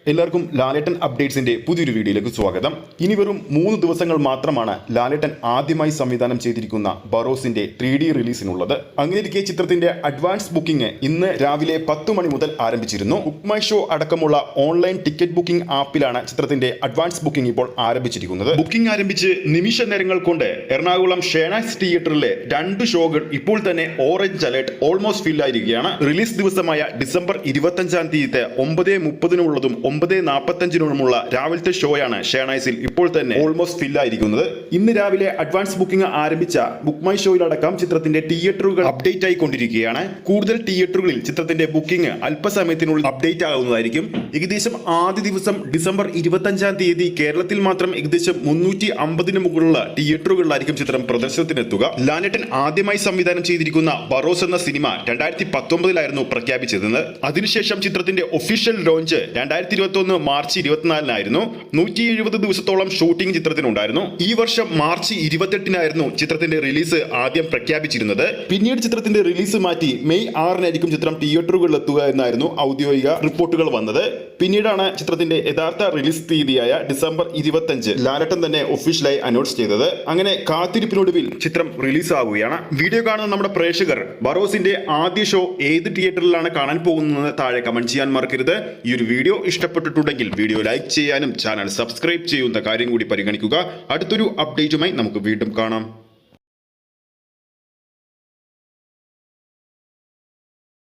എല്ലാവർക്കും ലാലേട്ടൻ അപ്ഡേറ്റ്സിന്റെ പുതിയൊരു വീഡിയോയിലേക്ക് സ്വാഗതം. ഇനി വെറും 3 ദിവസങ്ങൾ മാത്രമാണ് ലാലേട്ടൻ ആദ്യമായി സംവിധാനം ചെയ്തിരിക്കുന്ന ബറോസിന്റെ 3D റിലീസിനുള്ളത്. അങ്ങനെയിരിക്കെ ചിത്രത്തിന്റെ അഡ്വാൻസ് ബുക്കിംഗ് ഇന്ന് രാവിലെ 10 മണി മുതൽ ആരംഭിച്ചിരുന്നു. ബുക്ക് മൈ ഷോ അടക്കമുള്ള ഓൺലൈൻ ടിക്കറ്റ് ബുക്കിംഗ് ആപ്പിലാണ് ചിത്രത്തിന്റെ അഡ്വാൻസ് ബുക്കിംഗ് ഇപ്പോൾ ആരംഭിച്ചിരിക്കുന്നത്. ബുക്കിംഗ് ആരംഭിച്ച് നിമിഷ നേരങ്ങൾ കൊണ്ട് എറണാകുളം ഷേനാസ് തിയേറ്ററിലെ 2 ഷോകൾ ഇപ്പോൾ തന്നെ ഓറഞ്ച് അലേർട്ട് ഓൾമോസ്റ്റ് ഫിൽ ആയിരിക്കുകയാണ്. റിലീസ് ദിവസമായ ഡിസംബർ 25-ാം തീയതി 9:30-നുള്ളതും 9:45-നുമുള്ള രാവിലത്തെ ഷോയാണ് ഷേണൈസിൽ ഇപ്പോൾ തന്നെ ഓൾമോസ്റ്റ് ഫിൽ ആയിരിക്കുന്നത്. ഇന്ന് രാവിലെ അഡ്വാൻസ് ബുക്കിംഗ് ആരംഭിച്ച ബുക്ക് മൈ ഷോയിലടക്കം ചിത്രത്തിന്റെ തിയേറ്ററുകൾ അപ്ഡേറ്റ് ആയിക്കൊണ്ടിരിക്കുകയാണ്. കൂടുതൽ തിയേറ്ററുകളിൽ ചിത്രത്തിന്റെ ബുക്കിംഗ് അല്പസമയത്തിനുള്ളിൽ അപ്ഡേറ്റ് ആകുന്നതായിരിക്കും. ഏകദേശം ആദ്യ ദിവസം ഡിസംബർ 25-ാം തീയതി കേരളത്തിൽ മാത്രം ഏകദേശം 350-ന് മുകളിലുള്ള തിയേറ്ററുകളിലായിരിക്കും ചിത്രം പ്രദർശനത്തിനെത്തുക. ലാലേട്ടൻ ആദ്യമായി സംവിധാനം ചെയ്തിരിക്കുന്ന ബറോസ് എന്ന സിനിമ 2019-ലായിരുന്നു പ്രഖ്യാപിച്ചത്. അതിനുശേഷം ചിത്രത്തിന്റെ ഒഫീഷ്യൽ ലോഞ്ച് 2021 മാർച്ച് 24-നായിരുന്നു. 170 ദിവസത്തോളം ഷൂട്ടിംഗ് ചിത്രത്തിനുണ്ടായിരുന്നു. ഈ വർഷം മാർച്ച് 28-നായിരുന്നു ചിത്രത്തിന്റെ റിലീസ് ആദ്യം പ്രഖ്യാപിച്ചിരുന്നത്. പിന്നീട് ചിത്രത്തിന്റെ റിലീസ് മാറ്റി മെയ് 6-നായിരിക്കും ചിത്രം തിയേറ്ററുകളിൽ എത്തുക എന്നായിരുന്നു ഔദ്യോഗിക റിപ്പോർട്ടുകൾ വന്നത്. പിന്നീടാണ് ചിത്രത്തിന്റെ യഥാർത്ഥ റിലീസ് തീയതിയായ ഡിസംബർ 25 ലാലേട്ടൻ തന്നെ ഒഫീഷ്യലായി അനൗൺസ് ചെയ്തത്. അങ്ങനെ കാത്തിരിപ്പിനൊടുവിൽ ചിത്രം റിലീസ് ആവുകയാണ്. വീഡിയോ കാണുന്ന നമ്മുടെ പ്രേക്ഷകർ ബറോസിന്റെ ആദ്യ ഷോ ഏത് തിയേറ്ററിലാണ് കാണാൻ പോകുന്നത് താഴെ കമന്റ് ചെയ്യാൻ മറക്കരുത്. ഈ ഒരു വീഡിയോ ഇഷ്ടപ്പെട്ടിട്ടുണ്ടെങ്കിൽ വീഡിയോ ലൈക്ക് ചെയ്യാനും ചാനൽ സബ്സ്ക്രൈബ് ചെയ്യുന്ന കാര്യം കൂടി പരിഗണിക്കുക. അടുത്തൊരു അപ്ഡേറ്റുമായി നമുക്ക് വീണ്ടും കാണാം.